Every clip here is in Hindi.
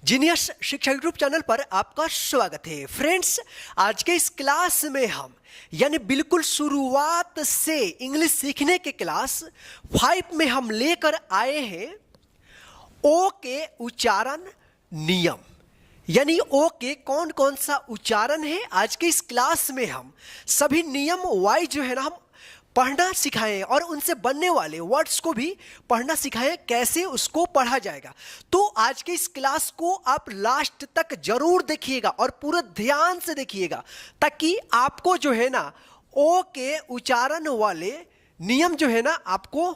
जीनियस शिक्षा यूट्यूब चैनल पर आपका स्वागत है। फ्रेंड्स, आज के इस क्लास में हम यानी बिल्कुल शुरुआत से इंग्लिश सीखने के क्लास 5 में हम लेकर आए हैं ओ के उच्चारण नियम। यानी ओ के कौन कौन सा उच्चारण है, आज के इस क्लास में हम सभी नियम वाइज जो है ना हम पढ़ना सिखाएं और उनसे बनने वाले वर्ड्स को भी पढ़ना सिखाएं, कैसे उसको पढ़ा जाएगा। तो आज के इस क्लास को आप लास्ट तक जरूर देखिएगा और पूरे ध्यान से देखिएगा, ताकि आपको जो है ना ओ के उच्चारण वाले नियम जो है ना आपको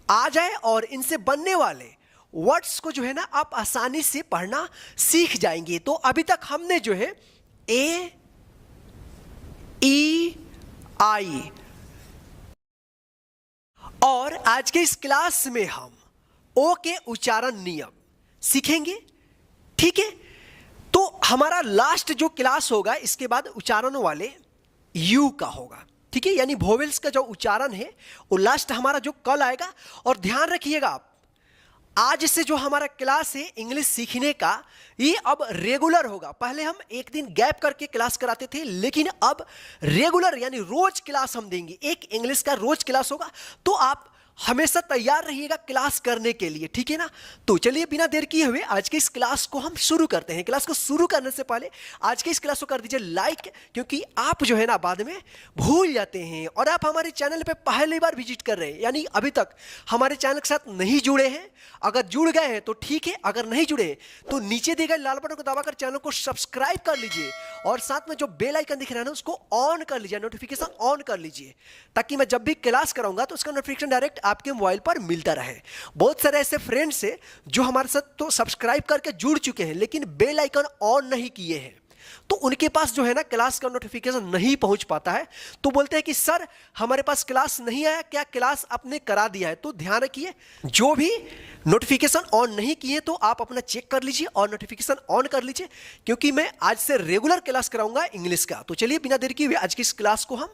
आ जाए और इनसे बनने वाले वर्ड्स को जो है ना आप आसानी से पढ़ना सीख जाएंगे। तो अभी तक हमने जो है ए, ई, आई और आज के इस क्लास में हम ओ के उच्चारण नियम सीखेंगे। ठीक है, तो हमारा लास्ट जो क्लास होगा इसके बाद उच्चारण वाले यू का होगा। ठीक है, यानी वोवेल्स का जो उच्चारण है वो लास्ट हमारा जो कल आएगा। और ध्यान रखिएगा आप, आज से जो हमारा क्लास है इंग्लिश सीखने का, ये अब रेगुलर होगा। पहले हम एक दिन गैप करके क्लास कराते थे, लेकिन अब रेगुलर यानी रोज क्लास हम देंगे। एक इंग्लिश का रोज क्लास होगा, तो आप हमेशा तैयार रहिएगा क्लास करने के लिए। ठीक है ना, तो चलिए बिना देर किए हुए आज के इस क्लास को हम शुरू करते हैं। क्लास को शुरू करने से पहले आज के इस क्लास को कर दीजिए लाइक, क्योंकि आप जो है ना बाद में भूल जाते हैं। और आप हमारे चैनल पे पहली बार विजिट कर रहे हैं, यानी अभी तक हमारे चैनल के साथ नहीं जुड़े हैं। अगर जुड़ गए हैं तो ठीक है, अगर नहीं जुड़े हैं तो नीचे दिए गए लाल बटन को दबाकर चैनल को सब्सक्राइब कर लीजिए और साथ में जो बेल आइकन दिख रहा है ना उसको ऑन कर लीजिए, नोटिफिकेशन ऑन कर लीजिए, ताकि मैं जब भी क्लास कराऊंगा तो उसका नोटिफिकेशन डायरेक्ट आपके मोबाइल पर मिलता रहे। बहुत सारे ऐसे फ्रेंड्स हैं जो हमारे साथ तो सब्सक्राइब करके जुड़ चुके हैं लेकिन बेल आइकन ऑन नहीं किए हैं, तो उनके पास जो है ना क्लास का नोटिफिकेशन नहीं पहुंच पाता है। तो बोलते हैं कि सर हमारे पास क्लास नहीं आया, क्या क्लास आपने करा दिया है? तो ध्यान रखिए, जो भी नोटिफिकेशन ऑन नहीं किए तो आप अपना चेक कर लीजिए और नोटिफिकेशन ऑन कर लीजिए, क्योंकि मैं आज से रेगुलर क्लास कराऊंगा इंग्लिश का। तो चलिए बिना देर किए आज की इस क्लास को हम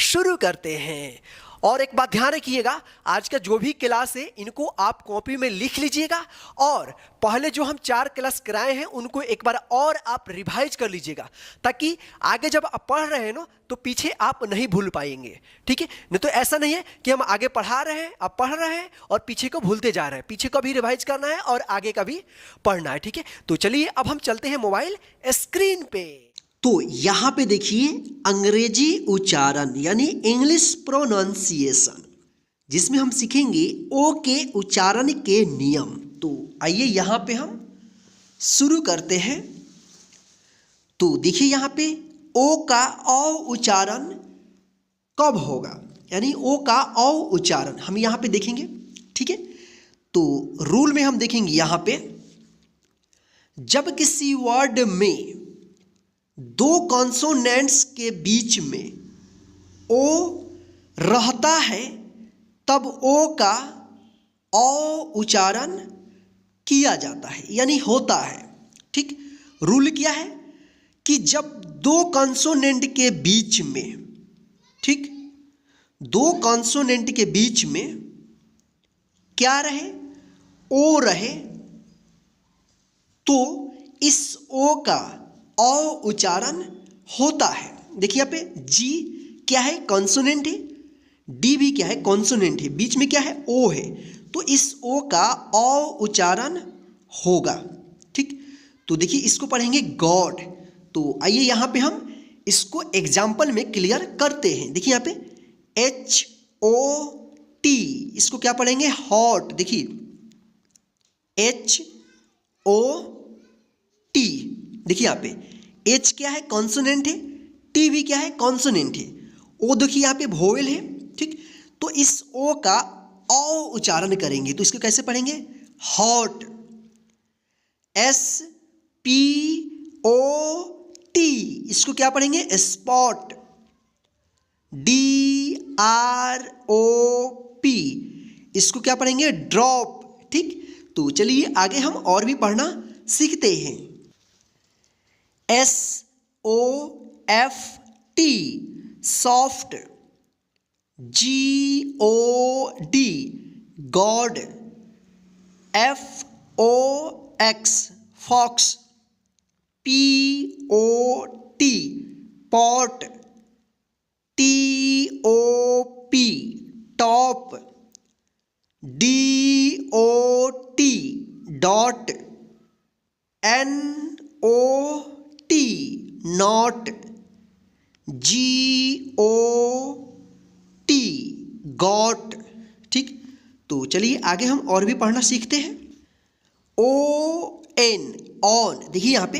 शुरू करते हैं। और एक बात ध्यान रखिएगा, आज का जो भी क्लास है इनको आप कॉपी में लिख लीजिएगा और पहले जो हम 4 क्लास कराए हैं उनको एक बार और आप रिवाइज कर लीजिएगा, ताकि आगे जब आप पढ़ रहे हैं ना तो पीछे आप नहीं भूल पाएंगे। ठीक है, नहीं तो ऐसा नहीं है कि हम आगे पढ़ा रहे हैं, आप पढ़ रहे हैं और पीछे को भूलते जा रहे हैं। पीछे का भी रिवाइज करना है और आगे का भी पढ़ना है। ठीक है, तो चलिए अब हम चलते हैं मोबाइल स्क्रीन पे। तो यहां पे देखिए अंग्रेजी उच्चारण यानी इंग्लिश प्रोनाउंसिएशन, जिसमें हम सीखेंगे ओ के उच्चारण के नियम। तो आइए यहां पे हम शुरू करते हैं। तो देखिए यहां पे ओ का औ उच्चारण कब होगा, यानी ओ का औ उच्चारण हम यहां पे देखेंगे। ठीक है, तो रूल में हम देखेंगे यहां पे, जब किसी वर्ड में 2 कॉन्सोनेंट्स के बीच में ओ रहता है तब ओ का औ उच्चारण किया जाता है, यानी होता है। ठीक, रूल क्या है कि जब 2 कॉन्सोनेंट के बीच में, ठीक, 2 कॉन्सोनेंट के बीच में क्या रहे, ओ रहे, तो इस ओ का औ उच्चारण होता है। देखिए यहाँ पे जी क्या है, कॉन्सोनेंट है, डी भी क्या है, कॉन्सोनेंट है, बीच में क्या है, ओ है, तो इस ओ का औ उच्चारण होगा। ठीक, तो देखिए इसको पढ़ेंगे गॉड। तो आइए यहाँ पे हम इसको एग्जाम्पल में क्लियर करते हैं। देखिए यहाँ पे एच ओ टी, इसको क्या पढ़ेंगे, हॉट। देखिए एच ओ टी, देखिए यहाँ पे एच क्या है, कॉन्सोनेंट है, टी भी क्या है, कॉन्सोनेंट है, ओ देखिए यहाँ पे वोवेल है। ठीक, तो इस ओ का औ उच्चारण करेंगे तो इसको कैसे पढ़ेंगे, hot, S P O T, इसको क्या पढ़ेंगे, spot, D R O P, इसको क्या पढ़ेंगे, ड्रॉप। ठीक, तो चलिए आगे हम और भी पढ़ना सीखते हैं। S O F T, soft, G O D, god, F O X, fox, P-O-T, pot, T-O-P, top, D-O-T, dot, N-O-T, not, G-O-T, got. ठीक, तो चलिए आगे हम और भी पढ़ना सीखते हैं। O-N, ऑन, देखिए यहाँ पे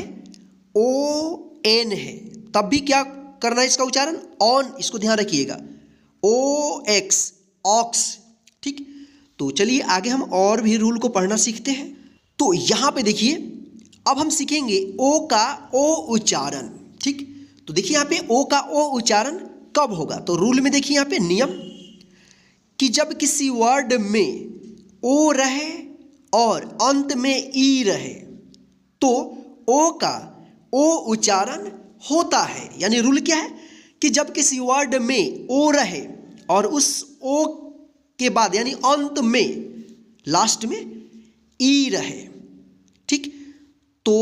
O-N है, तब भी क्या करना है इसका उच्चारण, ऑन, इसको ध्यान रखिएगा। O-X, aux. ठीक, तो चलिए आगे हम और भी रूल को पढ़ना सीखते हैं। तो यहाँ पे देखिए अब हम सीखेंगे ओ का ओ उच्चारण। ठीक, तो देखिए यहाँ पे ओ का ओ उच्चारण कब होगा, तो रूल में देखिए यहाँ पे नियम कि जब किसी वर्ड में ओ रहे और अंत में ई रहे तो ओ का ओ उच्चारण होता है। यानी रूल क्या है कि जब किसी वर्ड में ओ रहे और उस ओ के बाद यानी अंत में लास्ट में ई रहे, ठीक, तो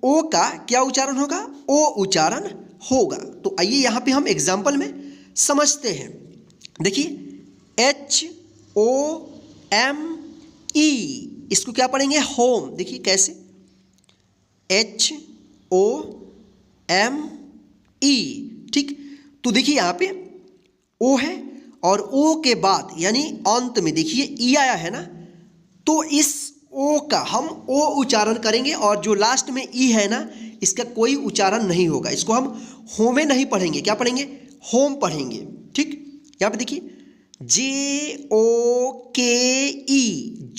ओ का क्या उच्चारण होगा, ओ उच्चारण होगा। तो आइए यहाँ पे हम एग्जाम्पल में समझते हैं। देखिए H-O-M-E, इसको क्या पढ़ेंगे, होम। देखिए कैसे, H-O-M-E। ठीक, तो देखिए यहाँ पे ओ है और ओ के बाद यानी अंत में देखिए ई आया है ना, तो इस ओ का हम ओ उच्चारण करेंगे और जो लास्ट में ई है ना इसका कोई उच्चारण नहीं होगा। इसको हम होमे नहीं पढ़ेंगे, क्या पढ़ेंगे, होम पढ़ेंगे। ठीक, यहाँ पे देखिए J-O-K-E,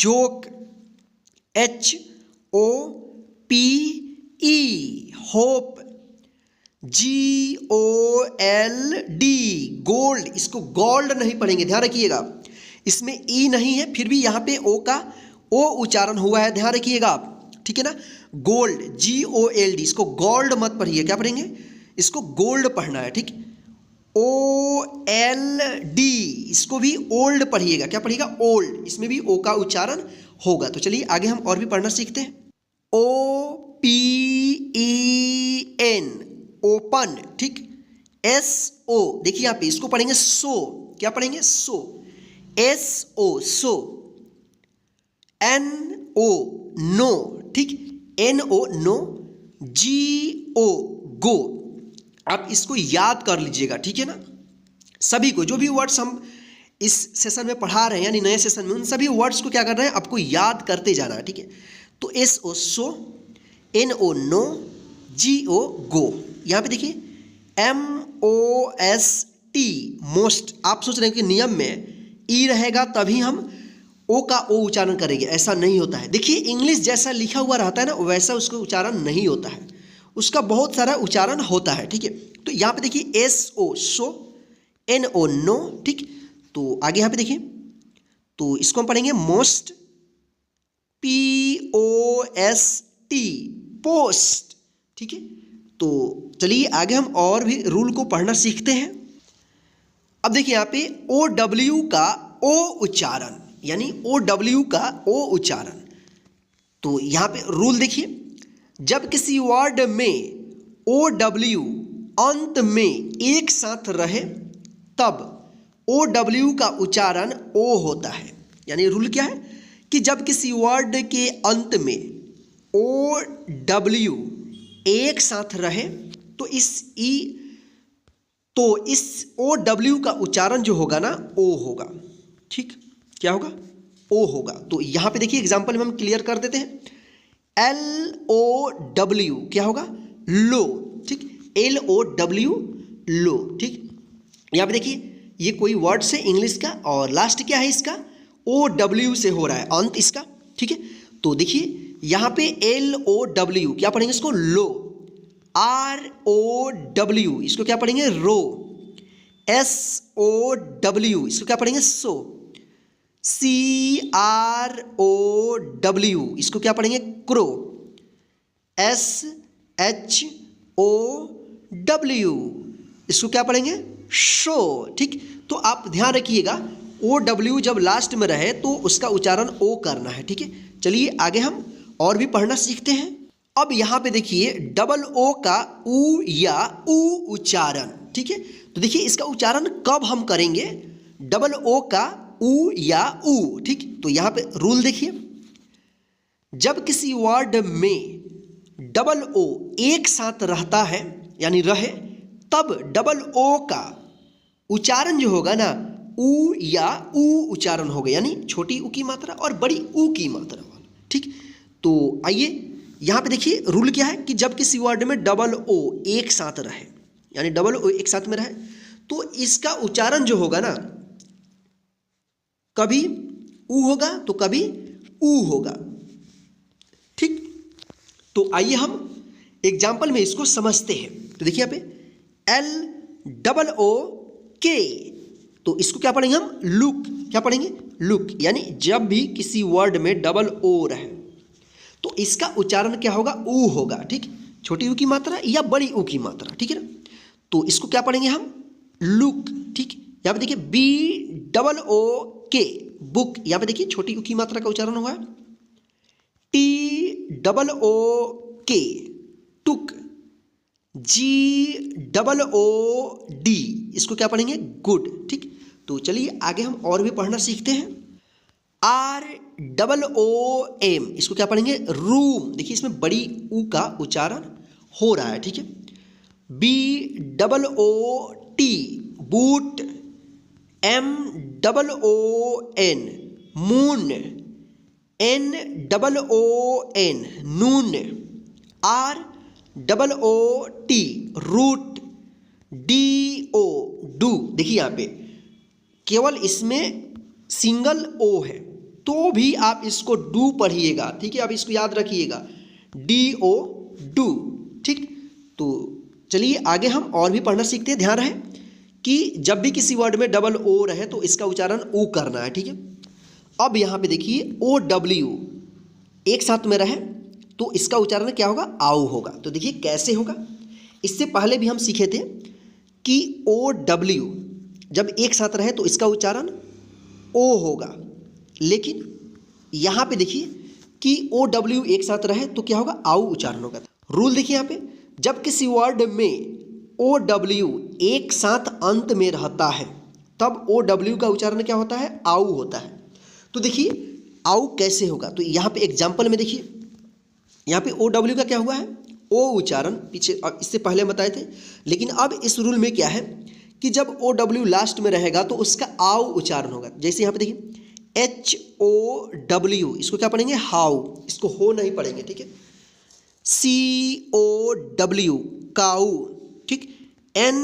joke, H-O-P-E, hope, G-O-L-D, gold, इसको गोल्ड नहीं पढ़ेंगे, ध्यान रखिएगा, इसमें ई नहीं है फिर भी यहाँ पे ओ का ओ उच्चारण हुआ है, ध्यान रखिएगा आप, ठीक है ना। गोल्ड, G-O-L-D, इसको गोल्ड मत पढ़िए, क्या पढ़ेंगे, इसको गोल्ड पढ़ना है। ठीक, O-L-D, इसको भी ओल्ड पढ़िएगा, क्या पढ़िएगा, ओल्ड, इसमें भी ओ का उच्चारण होगा। तो चलिए आगे हम और भी पढ़ना सीखते हैं। O-P-E-N, open. ठीक, S-O, देखिए यहाँ पे इसको पढ़ेंगे सो, क्या पढ़ेंगे, सो, S-O, सो, N-O, नो, ठीक, N-O, नो, G-O, गो। आप इसको याद कर लीजिएगा, ठीक है ना। सभी को जो भी वर्ड्स हम इस सेशन में पढ़ा रहे हैं यानी नए सेशन में, उन सभी वर्ड्स को क्या कर रहे हैं, आपको याद करते जाना है। ठीक है, तो S-O, सो, N-O, नो, G-O, गो। यहाँ पे देखिए M-O-S-T, मोस्ट। आप सोच रहे हैं कि नियम में ई रहेगा तभी हम ओ का ओ उच्चारण करेंगे, ऐसा नहीं होता है। देखिए इंग्लिश जैसा लिखा हुआ रहता है ना वैसा उसका उच्चारण नहीं होता है, उसका बहुत सारा उच्चारण होता है। ठीक है, तो यहाँ पे देखिए S-O, सो, N-O, नो। ठीक, तो आगे यहाँ पे देखिए, तो इसको हम पढ़ेंगे मोस्ट, P-O-S-T, पोस्ट। ठीक है, तो चलिए आगे हम और भी रूल को पढ़ना सीखते हैं। अब देखिए यहाँ पे O-W का ओ उच्चारण यानी O-W का ओ उच्चारण, तो यहाँ पे रूल देखिए, जब किसी वर्ड में O-W अंत में एक साथ रहे तब O-W का उच्चारण ओ होता है। यानी रूल क्या है कि जब किसी वर्ड के अंत में O-W एक साथ रहे तो इस O-W का उच्चारण जो होगा ना ओ होगा। ठीक, क्या होगा, ओ होगा। तो यहाँ पे देखिए एग्जाम्पल में हम क्लियर कर देते हैं। L-O-W क्या होगा, लो। ठीक, L-O-W, लो। ठीक, यहाँ पे देखिए ये कोई वर्ड से इंग्लिश का और लास्ट क्या है इसका, O-W से हो रहा है अंत इसका। ठीक है, तो देखिए यहाँ पे L-O-W क्या पढ़ेंगे इसको, लो। R-O-W इसको क्या पढ़ेंगे, रो। S-O-W इसको क्या पढ़ेंगे, सो। C-R-O-W इसको क्या पढ़ेंगे, क्रो। S-H-O-W इसको क्या पढ़ेंगे, शो। ठीक, तो आप ध्यान रखिएगा O-W जब लास्ट में रहे तो उसका उच्चारण ओ करना है। ठीक है, चलिए आगे हम और भी पढ़ना सीखते हैं। अब यहाँ पे देखिए डबल ओ का ऊ या ऊ उच्चारण, ठीक है। तो देखिए इसका उच्चारण कब हम करेंगे, डबल ओ का ऊ या ऊ, ठीक। तो यहाँ पे रूल देखिए, जब किसी वर्ड में डबल ओ एक साथ रहता है यानी रहे, तब डबल ओ का उच्चारण जो होगा ना ऊ या ऊ उच्चारण होगा, यानी छोटी ऊ की मात्रा और बड़ी ऊ की मात्रा वाला, ठीक। तो आइए यहाँ पे देखिए रूल क्या है कि जब किसी वर्ड में डबल ओ एक साथ रहे, यानी डबल ओ एक साथ में रहे, तो इसका उच्चारण जो होगा ना कभी ऊ होगा तो कभी ऊ होगा, ठीक। तो आइए हम एग्जाम्पल में इसको समझते हैं। तो देखिए यहाँ पे एल डबल ओ के, तो इसको क्या पढ़ेंगे हम, लुक। क्या पढ़ेंगे, लुक। यानी जब भी किसी वर्ड में डबल ओ रहे तो इसका उच्चारण क्या होगा, ऊ होगा, ठीक। छोटी ऊ की मात्रा या बड़ी ऊ की मात्रा, ठीक है ना। तो इसको क्या पढ़ेंगे हम, लुक, ठीक। यहाँ पे देखिए बी डबल ओ के, बुक। यहाँ पे देखिए छोटी ऊ की मात्रा का उच्चारण हुआ है। टी डबल ओ के, टुक। जी डबल ओ डी, इसको क्या पढ़ेंगे, गुड, ठीक। तो चलिए आगे हम और भी पढ़ना सीखते हैं। आर डबल ओ एम, इसको क्या पढ़ेंगे, रूम। देखिए इसमें बड़ी ऊ का उच्चारण हो रहा है, ठीक है। B double O T, boot. M double O N, moon. N double O N, noon. R double O T, root. D O, do. देखिए यहाँ पे केवल इसमें सिंगल ओ है तो भी आप इसको डू पढ़िएगा, ठीक है। आप इसको याद रखिएगा, डी ओ, डू, ठीक। तो चलिए आगे हम और भी पढ़ना सीखते हैं। ध्यान रहे कि जब भी किसी वर्ड में डबल ओ रहे तो इसका उच्चारण ऊ करना है, ठीक है। अब यहाँ पे देखिए ओ डब्ल्यू एक साथ में रहे तो इसका उच्चारण क्या होगा, आऊ होगा। तो देखिए कैसे होगा, इससे पहले भी हम सीखे थे कि ओ डब्ल्यू जब एक साथ रहे तो इसका उच्चारण ओ होगा, लेकिन यहाँ पे देखिए कि ओ डब्ल्यू एक साथ रहे तो क्या होगा, आऊ उच्चारण होगा। रूल देखिए यहाँ पे, जब किसी वर्ड में ओ डब्ल्यू एक साथ अंत में रहता है तब ओ डब्ल्यू का उच्चारण क्या होता है, आऊ होता है। तो देखिए आऊ कैसे होगा, तो यहाँ पे एग्जाम्पल में देखिए, यहाँ पे ओ डब्ल्यू का क्या हुआ है, ओ उच्चारण। पीछे इससे पहले बताए थे, लेकिन अब इस रूल में क्या है कि जब ओ डब्ल्यू लास्ट में रहेगा तो उसका आऊ उच्चारण होगा। जैसे यहाँ पे देखिए एच ओ डब्ल्यू, इसको क्या पढ़ेंगे, हाउ। इसको हो नहीं पढ़ेंगे, ठीक है। सी ओ डब्ल्यू, काऊ, ठीक। N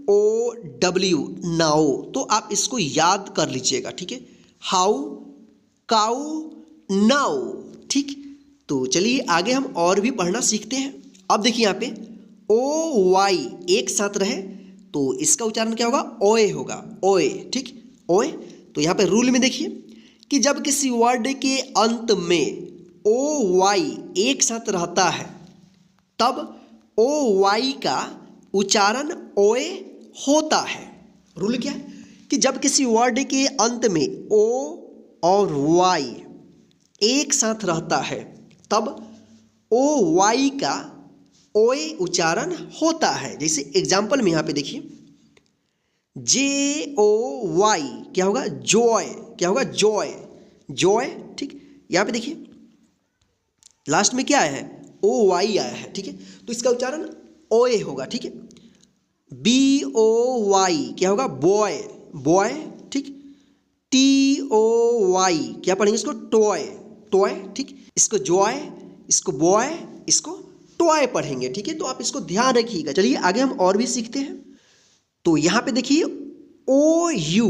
O W, now. तो आप इसको याद कर लीजिएगा, ठीक है, हाउ, काऊ, नाउ, ठीक। तो चलिए आगे हम और भी पढ़ना सीखते हैं। अब देखिए यहाँ पे ओ वाई एक साथ रहे तो इसका उच्चारण क्या होगा, ओए होगा, ओए, ठीक, ओए। तो यहाँ पे रूल में देखिए कि जब किसी वर्ड के अंत में ओ वाई एक साथ रहता है तब ओ वाई का उच्चारण ओए होता है। रूल क्या है कि जब किसी वर्ड के अंत में ओ और वाई एक साथ रहता है तब ओ वाई का ओए उच्चारण होता है। जैसे एग्जाम्पल में यहाँ पे देखिए जे ओ वाई क्या होगा, जॉय। क्या होगा, जॉय, जॉय, ठीक। यहाँ पे देखिए लास्ट में क्या आया है, ओ वाई आया है, ठीक है। तो इसका उच्चारण ओए होगा, ठीक है। बी ओ वाई क्या होगा, बॉय, बॉय, ठीक। टी ओ वाई क्या पढ़ेंगे इसको, टॉय, टॉय, ठीक। इसको जॉय, इसको बॉय, इसको टॉय पढ़ेंगे, ठीक है। तो आप इसको ध्यान रखिएगा। चलिए आगे हम और भी सीखते हैं। तो यहाँ पे देखिए ओ यू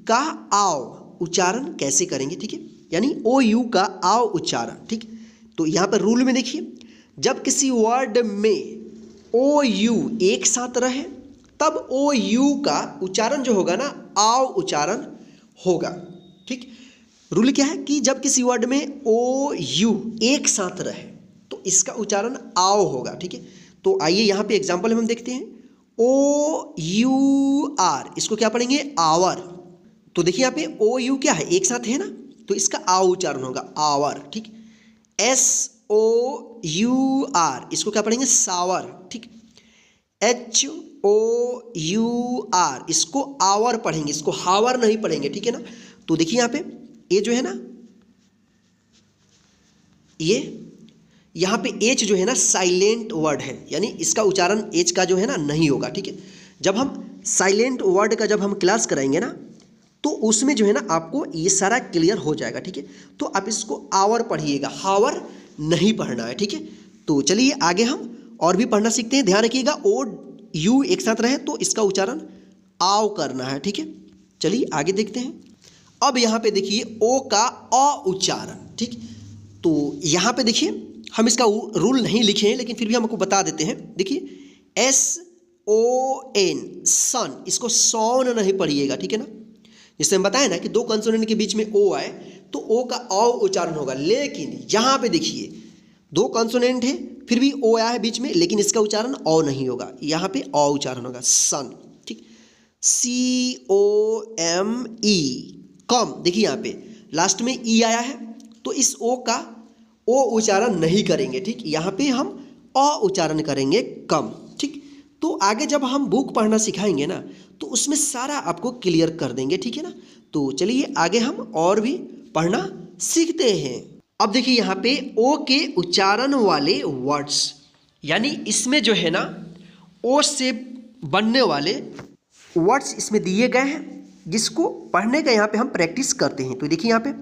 का आओ उच्चारण कैसे करेंगे, ठीक है। यानी ओ यू का आओ उच्चारण, ठीक। तो यहाँ पर रूल में देखिए जब किसी वर्ड में ओ यू एक साथ रहे तब ओ यू का उच्चारण जो होगा ना, आओ उच्चारण होगा, ठीक। रूल क्या है कि जब किसी वर्ड में ओ यू एक साथ रहे तो इसका उच्चारण आओ होगा, ठीक है। तो आइए यहाँ पे एग्जाम्पल हम देखते हैं। ओ यू आर, इसको क्या पढ़ेंगे, आवर। तो देखिए यहाँ पे ओ यू क्या है, एक साथ है ना, तो इसका आ उच्चारण होगा, आवर, ठीक। एस SOUR, इसको क्या पढ़ेंगे? सावर, ठीक। HOUR, इसको आवर पढ़ेंगे, इसको हावर नहीं पढ़ेंगे, ठीक है ना। तो देखिए यहाँ पे ये जो है ना, ये यहाँ पे H जो है ना साइलेंट वर्ड है, यानी इसका उच्चारण H का जो है ना नहीं होगा, ठीक है। जब हम साइलेंट वर्ड का जब हम क्लास कराएंगे ना, तो उसमें जो है ना आपको ये सारा क्लियर हो जाएगा, ठीक है। तो आप इसको आवर पढ़िएगा, हावर नहीं पढ़ना है, ठीक है। तो चलिए आगे हम और भी पढ़ना सीखते हैं। ध्यान रखिएगा O U एक साथ रहे तो इसका उच्चारण आव करना है, ठीक है। चलिए आगे देखते हैं। अब यहाँ पे देखिए O का अ उच्चारण, ठीक। तो यहाँ पे देखिए हम इसका रूल नहीं लिखे हैं, लेकिन फिर भी हम आपको बता देते हैं। देखिए SON, सन, इसको सौन नहीं पढ़िएगा, ठीक है ना। जैसे हम बताएं ना कि दो कंसोनेंट के बीच में O आए तो O का अ उच्चारण होगा, लेकिन यहाँ पे देखिए दो कंसोनेंट है फिर भी O आया है बीच में, लेकिन इसका उच्चारण अ नहीं होगा, यहाँ पे अ उच्चारण होगा, सन, ठीक। COME, कम, देखिए यहाँ पे लास्ट में ई आया है तो इस O का ओ उच्चारण नहीं करेंगे, ठीक। यहाँ पे हम अ उच्चारण करेंगे, कम, ठीक। तो आगे जब हम बुक पढ़ना सिखाएंगे ना तो उसमें सारा आपको क्लियर कर देंगे, ठीक है ना। तो चलिए आगे हम और भी पढ़ना सीखते हैं। अब देखिए यहाँ पे ओ के उच्चारण वाले वर्ड्स, यानी इसमें जो है ना ओ से बनने वाले वर्ड्स इसमें दिए गए हैं, जिसको पढ़ने का यहाँ पे हम प्रैक्टिस करते हैं। तो देखिए यहाँ पे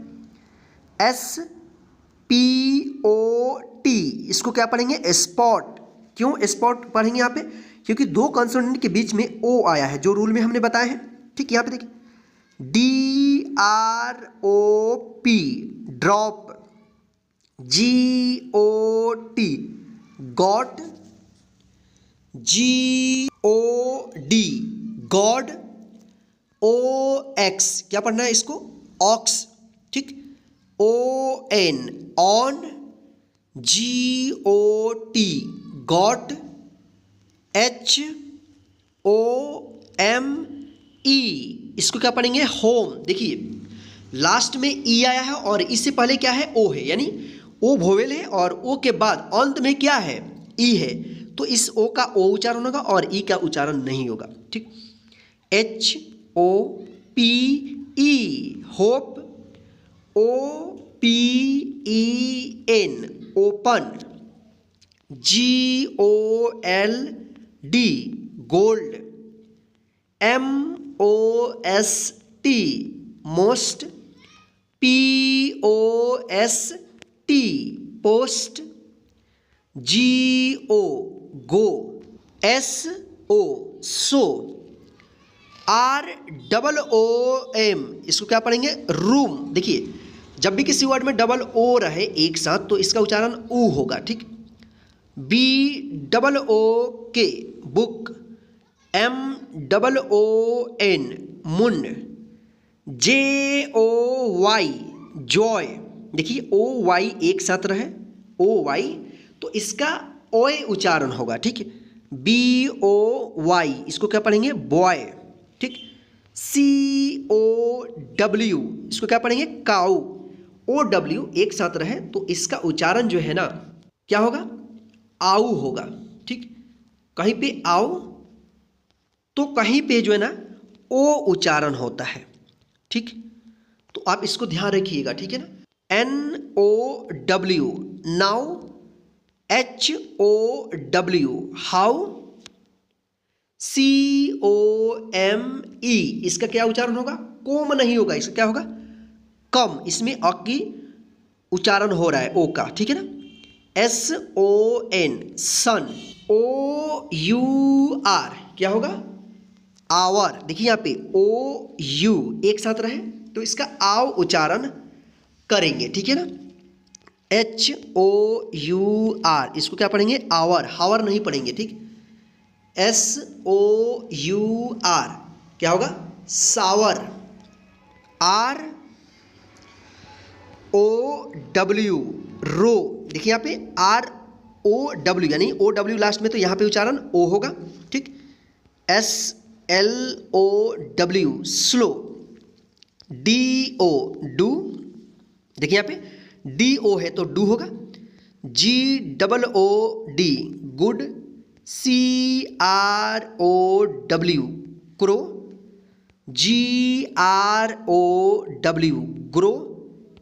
SPOT, इसको क्या पढ़ेंगे? स्पॉट। क्यों स्पॉट पढ़ेंगे यहाँ पे? क्योंकि दो कंसोनेंट के बीच में O आया है, जो रूल में हमने बताए हैं, ठीक। यहाँ पे देखिए DROP, drop, GOT, got, GOD, God, OX, क्या पढ़ना है इसको? ऑक्स, ठीक। ON, on, GOT, got, HOME, इसको क्या पढ़ेंगे? होम। देखिए लास्ट में ई आया है और इससे पहले क्या है? ओ है, यानी ओ वोवेल है और ओ के बाद अंत में क्या है? ई है। तो इस ओ का ओ उच्चारण होगा और ई का उच्चारण नहीं होगा, ठीक। HOPE, hope, OPEN, open, GOLD, gold, MOST, most, POST, post, GO, गो, SO, सो, ROOM, इसको क्या पढ़ेंगे? रूम। देखिए जब भी किसी वर्ड में डबल ओ रहे एक साथ तो इसका उच्चारण ऊ होगा, ठीक। BOOK, बुक, MOON, मुन, JOY, जॉय। देखिए OY एक साथ रहे, OY, तो इसका ओए उच्चारण होगा, ठीक है। BOY, इसको क्या पढ़ेंगे? बॉय, ठीक। COW, इसको क्या पढ़ेंगे? काऊ, OW एक साथ रहे तो इसका उच्चारण जो है ना क्या होगा? आऊ होगा, ठीक। कहीं पे आओ तो कहीं पे जो है ना ओ उच्चारण होता है, ठीक। तो आप इसको ध्यान रखिएगा, ठीक है ना। NOW, now, HOW, how, COME, इसका क्या उच्चारण होगा? कोम नहीं होगा, इसका क्या होगा? कम। इसमें अ की उच्चारण हो रहा है ओ का, ठीक है ना। SON, सन, OUR, क्या होगा? आवर। देखिए यहाँ पे OU एक साथ रहे तो इसका आव उच्चारण करेंगे, ठीक है ना। HOUR, इसको क्या पढ़ेंगे? आवर, हावर नहीं पढ़ेंगे, ठीक। SOUR, क्या होगा? सावर। ROW, रो। देखिए यहाँ पे ROW, यानी OW लास्ट में तो यहाँ पे उच्चारण O होगा, ठीक। SLOW, slow. DO, do. देखिए यहाँ पे DO है तो डू होगा। GOOD good, CROW crow, GROW grow,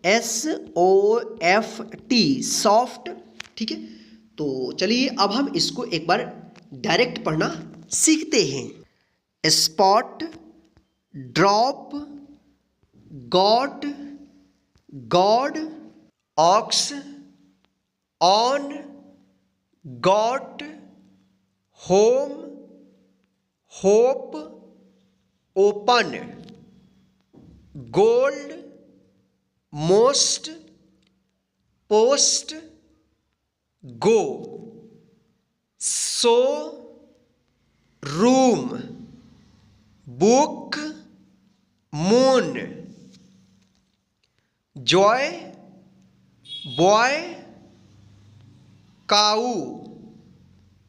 SOFT soft. ठीक है, तो चलिए अब हम इसको एक बार डायरेक्ट पढ़ना सीखते हैं। Spot, drop, got, god, ox, on, got, home, hope, open, gold, most, post, go, so, room, book, moon, joy, boy, cow,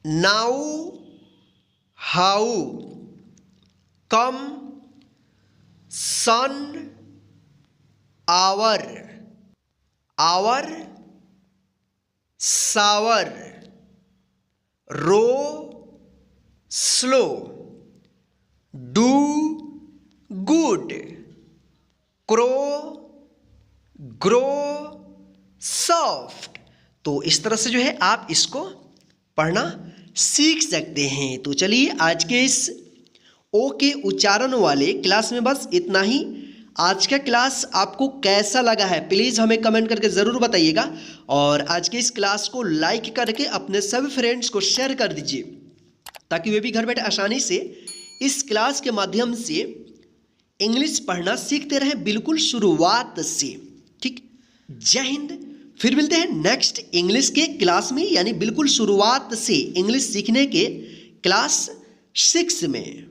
now, how, come, sun, hour, hour, sour, row, slow, do, good, crow, grow, soft. तो इस तरह से जो है आप इसको पढ़ना सीख सकते हैं। तो चलिए आज के इस ओ के उच्चारण वाले क्लास में बस इतना ही। आज का क्लास आपको कैसा लगा है प्लीज़ हमें कमेंट करके ज़रूर बताइएगा, और आज के इस क्लास को लाइक करके अपने सभी फ्रेंड्स को शेयर कर दीजिए ताकि वे भी घर बैठे आसानी से इस क्लास के माध्यम से इंग्लिश पढ़ना सीखते रहें बिल्कुल शुरुआत से। ठीक, जय हिंद। फिर मिलते हैं नेक्स्ट इंग्लिश के क्लास में, यानी बिल्कुल शुरुआत से इंग्लिश सीखने के क्लास 6 में।